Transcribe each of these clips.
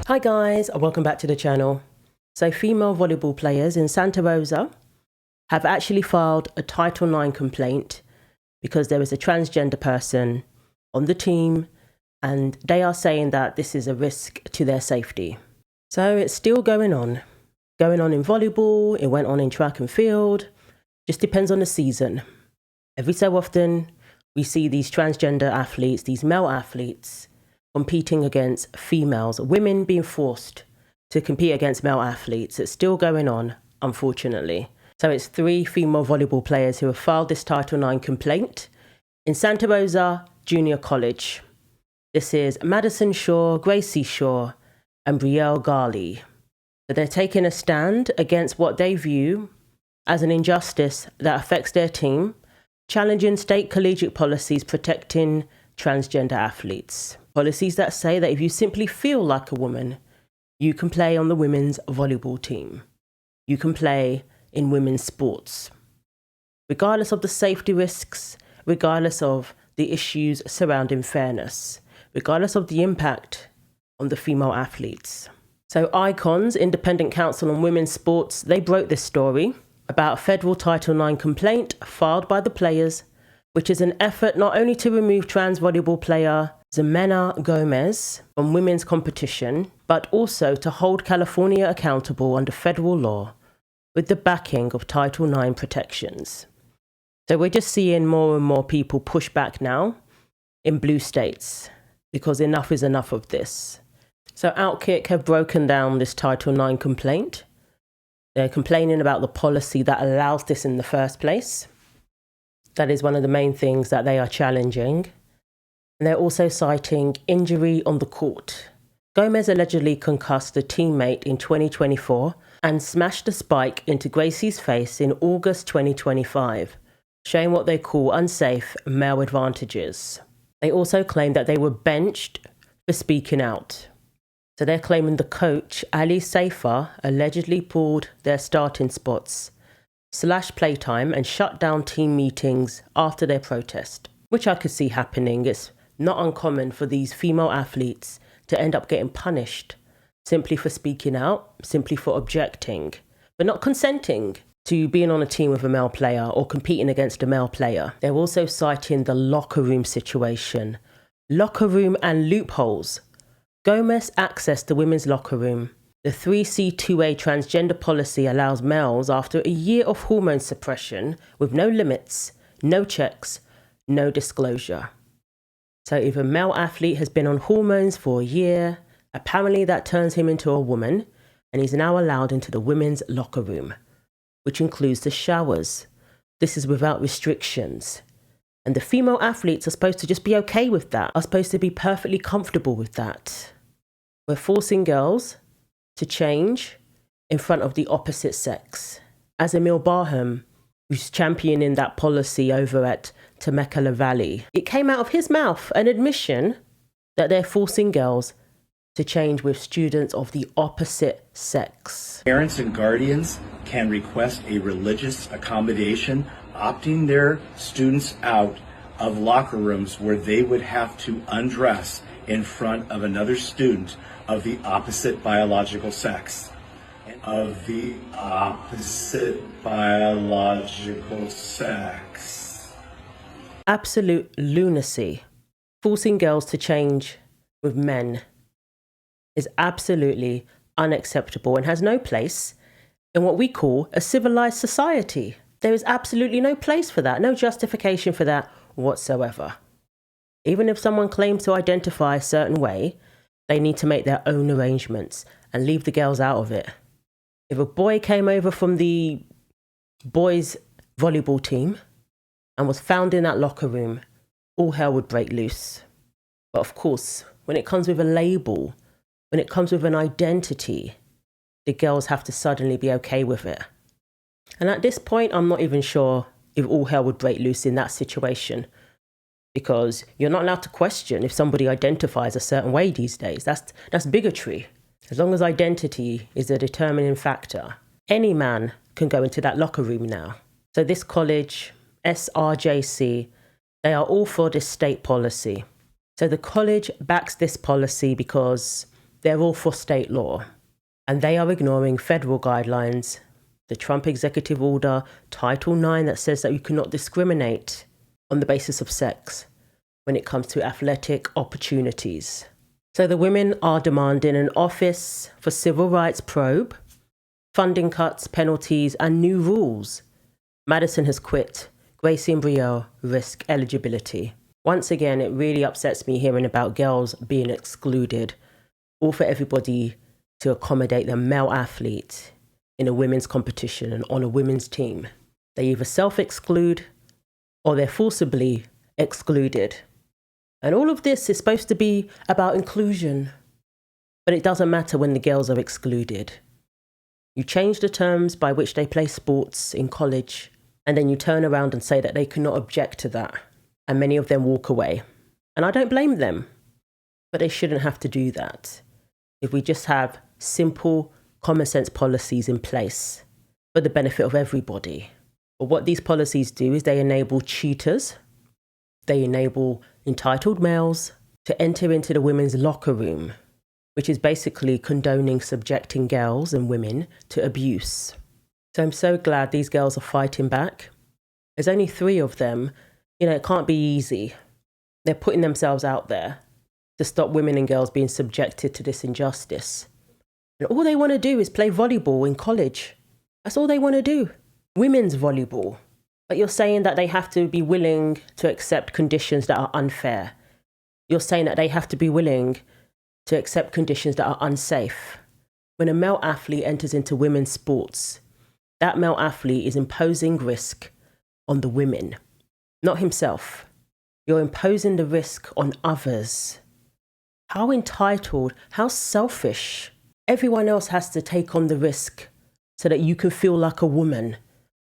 Hi guys, welcome back to the channel. So female volleyball players in Santa Rosa have actually filed a Title IX complaint because there is a transgender person on the team and they are saying that this is a risk to their safety. So it's still going on in volleyball, it went on in track and field, just depends on the season. Every so often we see these transgender athletes, these male athletes, competing against females, women being forced to compete against male athletes. It's still going on, unfortunately. So it's 3 female volleyball players who have filed this Title IX complaint in Santa Rosa Junior College. This is Madison Shaw, Gracie Shaw, and Brielle Garley. So they're taking a stand against what they view as an injustice that affects their team, challenging state collegiate policies protecting transgender athletes. Policies that say that if you simply feel like a woman, you can play on the women's volleyball team. You can play in women's sports. Regardless of the safety risks, regardless of the issues surrounding fairness, regardless of the impact on the female athletes. So Icons, Independent Council on Women's Sports, they broke this story about a federal Title IX complaint filed by the players, which is an effort not only to remove trans volleyball player Ximena Gomez from women's competition, but also to hold California accountable under federal law with the backing of Title IX protections. So we're just seeing more and more people push back now in blue states because enough is enough of this. So Outkick have broken down this Title IX complaint. They're complaining about the policy that allows this in the first place. That is one of the main things that they are challenging. And they're also citing injury on the court. Gomez allegedly concussed a teammate in 2024 and smashed a spike into Gracie's face in August 2025, showing what they call unsafe male advantages. They also claim that they were benched for speaking out. So they're claiming the coach, Ali Safer, allegedly pulled their starting spots, slashed playtime and shut down team meetings after their protest, which I could see happening. It's not uncommon for these female athletes to end up getting punished simply for speaking out, simply for objecting, but not consenting to being on a team with a male player or competing against a male player. They're also citing the locker room situation. Locker room and loopholes. Gomez accessed the women's locker room. The 3C2A transgender policy allows males, after a year of hormone suppression with no limits, no checks, no disclosure. So if a male athlete has been on hormones for a year, apparently that turns him into a woman, and he's now allowed into the women's locker room, which includes the showers. This is without restrictions. And the female athletes are supposed to just be okay with that, are supposed to be perfectly comfortable with that. We're forcing girls to change in front of the opposite sex. As Emil Barham, who's championing that policy over at Temecula Valley, it came out of his mouth, an admission that they're forcing girls to change with students of the opposite sex. Parents and guardians can request a religious accommodation, opting their students out of locker rooms where they would have to undress in front of another student of the opposite biological sex. Of the opposite biological sex. Absolute lunacy. Forcing girls to change with men is absolutely unacceptable and has no place in what we call a civilized society. There is absolutely no place for that, no justification for that whatsoever. Even if someone claims to identify a certain way, they need to make their own arrangements and leave the girls out of it. If a boy came over from the boys' volleyball team and was found in that locker room, all hell would break loose. But of course, when it comes with a label, when it comes with an identity, the girls have to suddenly be okay with it. And at this point, I'm not even sure if all hell would break loose in that situation, because you're not allowed to question if somebody identifies a certain way these days. That's bigotry. As long as identity is a determining factor, any man can go into that locker room now. So this college, SRJC, they are all for this state policy. So the college backs this policy because they're all for state law, and they are ignoring federal guidelines, the Trump executive order, Title IX, that says that you cannot discriminate on the basis of sex when it comes to athletic opportunities. So the women are demanding an Office for Civil Rights probe, funding cuts, penalties, and new rules. Madison has quit. Gracie and Brielle risk eligibility. Once again, it really upsets me hearing about girls being excluded, all for everybody to accommodate the male athlete in a women's competition and on a women's team. They either self-exclude or they're forcibly excluded. And all of this is supposed to be about inclusion, but it doesn't matter when the girls are excluded. You change the terms by which they play sports in college, and then you turn around and say that they cannot object to that. And many of them walk away. And I don't blame them, but they shouldn't have to do that. If we just have simple, common sense policies in place for the benefit of everybody. But what these policies do is they enable cheaters, they enable entitled males to enter into the women's locker room, which is basically condoning subjecting girls and women to abuse. So I'm so glad these girls are fighting back. There's only 3 of them. It can't be easy. They're putting themselves out there to stop women and girls being subjected to this injustice. And all they want to do is play volleyball in college. That's all they want to do. Women's volleyball. But you're saying that they have to be willing to accept conditions that are unfair. You're saying that they have to be willing to accept conditions that are unsafe. When a male athlete enters into women's sports, that male athlete is imposing risk on the women, not himself. You're imposing the risk on others. How entitled, how selfish. Everyone else has to take on the risk so that you can feel like a woman,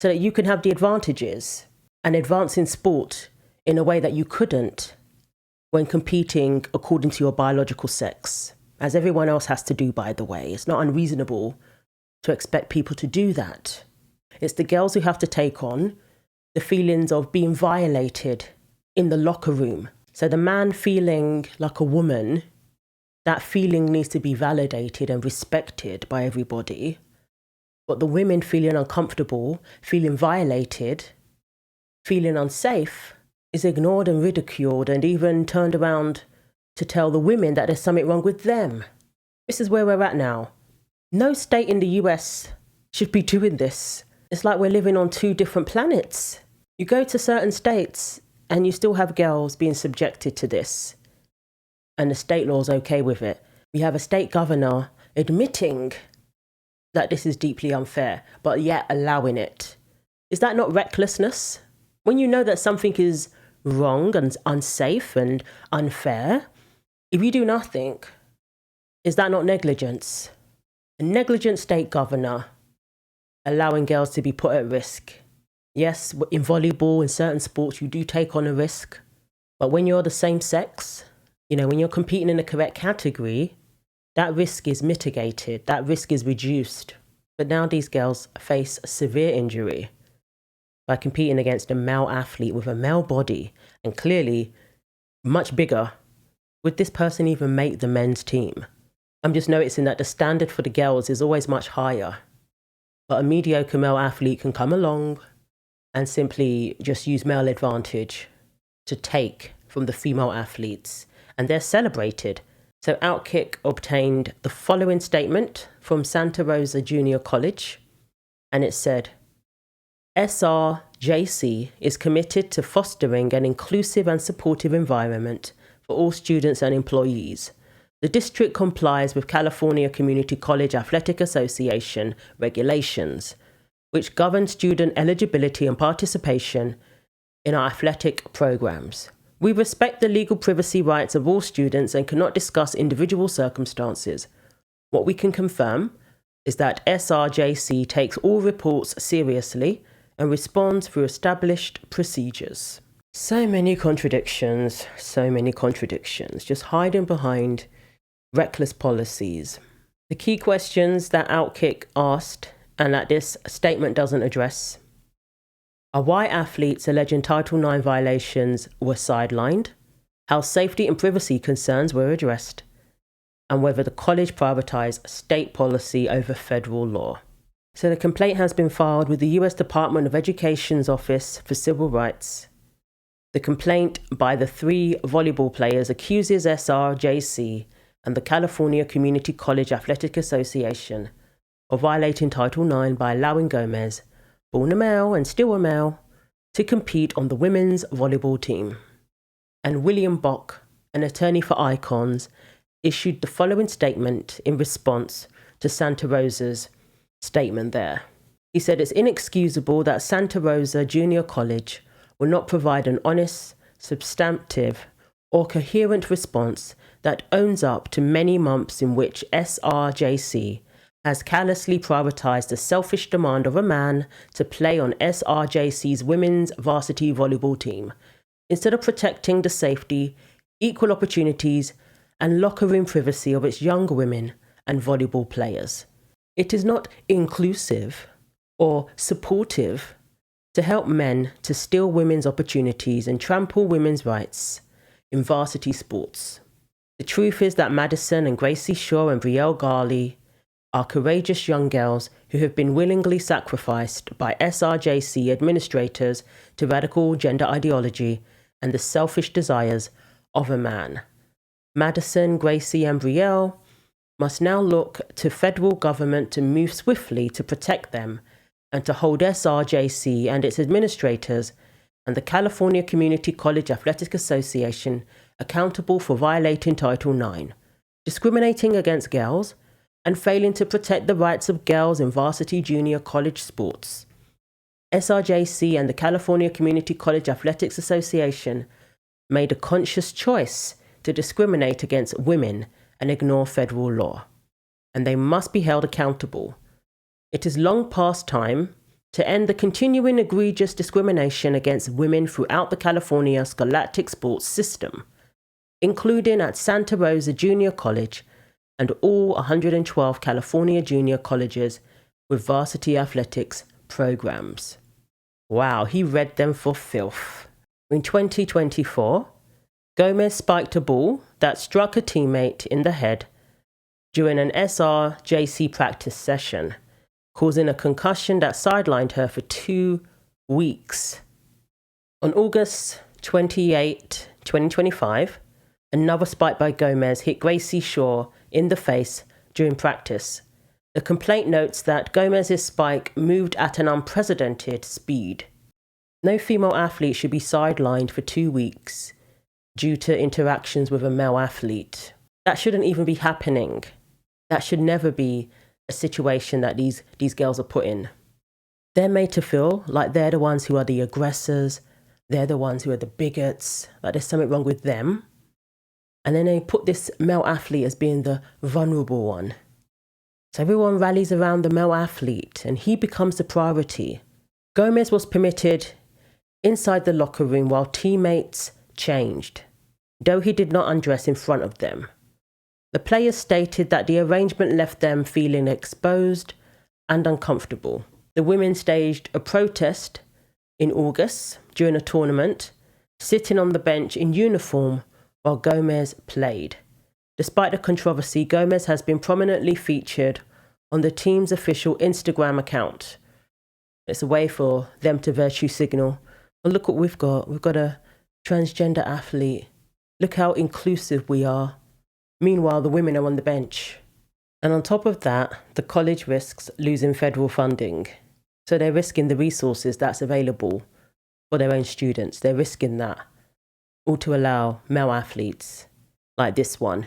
so that you can have the advantages and advance in sport in a way that you couldn't when competing according to your biological sex, as everyone else has to do, by the way. It's not unreasonable to expect people to do that. It's the girls who have to take on the feelings of being violated in the locker room. So the man feeling like a woman, that feeling needs to be validated and respected by everybody. But the women feeling uncomfortable, feeling violated, feeling unsafe, is ignored and ridiculed and even turned around to tell the women that there's something wrong with them. This is where we're at now. No state in the US should be doing this. It's like we're living on 2 different planets. You go to certain states and you still have girls being subjected to this. And the state law is okay with it. We have a state governor admitting that this is deeply unfair, but yet allowing it. Is that not recklessness? When you know that something is wrong and unsafe and unfair, if you do nothing, is that not negligence? A negligent state governor allowing girls to be put at risk. Yes, in volleyball, in certain sports, you do take on a risk. But when you're the same sex, when you're competing in the correct category, that risk is mitigated, that risk is reduced. But now these girls face severe injury by competing against a male athlete with a male body and clearly much bigger. Would this person even make the men's team? I'm just noticing that the standard for the girls is always much higher. But a mediocre male athlete can come along and simply just use male advantage to take from the female athletes. And they're celebrated. So Outkick obtained the following statement from Santa Rosa Junior College. And it said, SRJC is committed to fostering an inclusive and supportive environment for all students and employees. The district complies with California Community College Athletic Association regulations, which govern student eligibility and participation in our athletic programs. We respect the legal privacy rights of all students and cannot discuss individual circumstances. What we can confirm is that SRJC takes all reports seriously and responds through established procedures. So many contradictions, just hiding behind reckless policies. The key questions that Outkick asked and that this statement doesn't address are why athletes alleging Title IX violations were sidelined, how safety and privacy concerns were addressed, and whether the college prioritised state policy over federal law. So the complaint has been filed with the US Department of Education's Office for Civil Rights. The complaint by the 3 volleyball players accuses SRJC and the California Community College Athletic Association of violating Title IX by allowing Gomez, born a male and still a male, to compete on the women's volleyball team. And William Bock, an attorney for Icons, issued the following statement in response to Santa Rosa's statement there. He said it's inexcusable that Santa Rosa Junior College will not provide an honest, substantive, or coherent response that owns up to many months in which SRJC has callously prioritised the selfish demand of a man to play on SRJC's women's varsity volleyball team, instead of protecting the safety, equal opportunities, and locker room privacy of its young women and volleyball players. It is not inclusive or supportive to help men to steal women's opportunities and trample women's rights in varsity sports. The truth is that Madison and Gracie Shaw and Brielle Garley are courageous young girls who have been willingly sacrificed by SRJC administrators to radical gender ideology and the selfish desires of a man. Madison, Gracie, and Brielle must now look to federal government to move swiftly to protect them and to hold SRJC and its administrators and the California Community College Athletic Association accountable for violating Title IX, discriminating against girls, and failing to protect the rights of girls in varsity junior college sports. SRJC and the California Community College Athletics Association made a conscious choice to discriminate against women and ignore federal law, and they must be held accountable. It is long past time to end the continuing egregious discrimination against women throughout the California scholastic sports system, including at Santa Rosa Junior College and all 112 California junior colleges with varsity athletics programs. Wow, he read them for filth. In 2024, Gomez spiked a ball that struck a teammate in the head during an SRJC practice session, causing a concussion that sidelined her for 2 weeks. On August 28, 2025, another spike by Gomez hit Gracie Shaw in the face during practice. The complaint notes that Gomez's spike moved at an unprecedented speed. No female athlete should be sidelined for 2 weeks due to interactions with a male athlete. That shouldn't even be happening. That should never be a situation that these girls are put in. They're made to feel like they're the ones who are the aggressors, they're the ones who are the bigots, like there's something wrong with them. And then they put this male athlete as being the vulnerable one. So everyone rallies around the male athlete and he becomes the priority. Gomez was permitted inside the locker room while teammates changed, though he did not undress in front of them. The players stated that the arrangement left them feeling exposed and uncomfortable. The women staged a protest in August during a tournament, sitting on the bench in uniform while Gomez played. Despite the controversy, Gomez has been prominently featured on the team's official Instagram account. It's a way for them to virtue signal. Oh, look what we've got. We've got a transgender athlete. Look how inclusive we are. Meanwhile, the women are on the bench. And on top of that, the college risks losing federal funding. So they're risking the resources that's available for their own students. They're risking that, all to allow male athletes like this one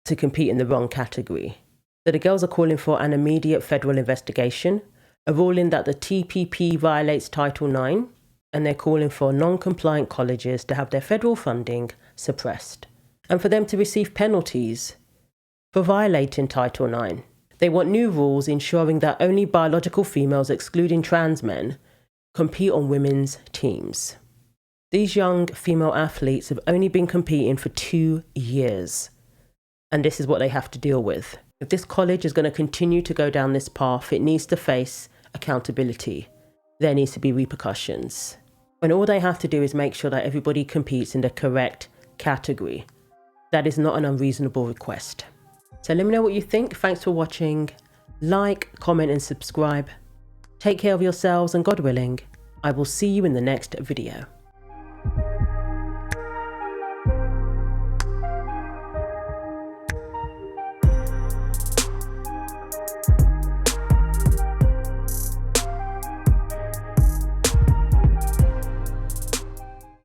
to compete in the wrong category. So the girls are calling for an immediate federal investigation, a ruling that the TPP violates Title IX, and they're calling for non-compliant colleges to have their federal funding suppressed, and for them to receive penalties for violating Title IX. They want new rules ensuring that only biological females, excluding trans men, compete on women's teams. These young female athletes have only been competing for 2 years, and this is what they have to deal with. If this college is going to continue to go down this path, it needs to face accountability. There needs to be repercussions. When all they have to do is make sure that everybody competes in the correct category. That is not an unreasonable request. So let me know what you think. Thanks for watching. Like, comment and subscribe. Take care of yourselves, and God willing, I will see you in the next video.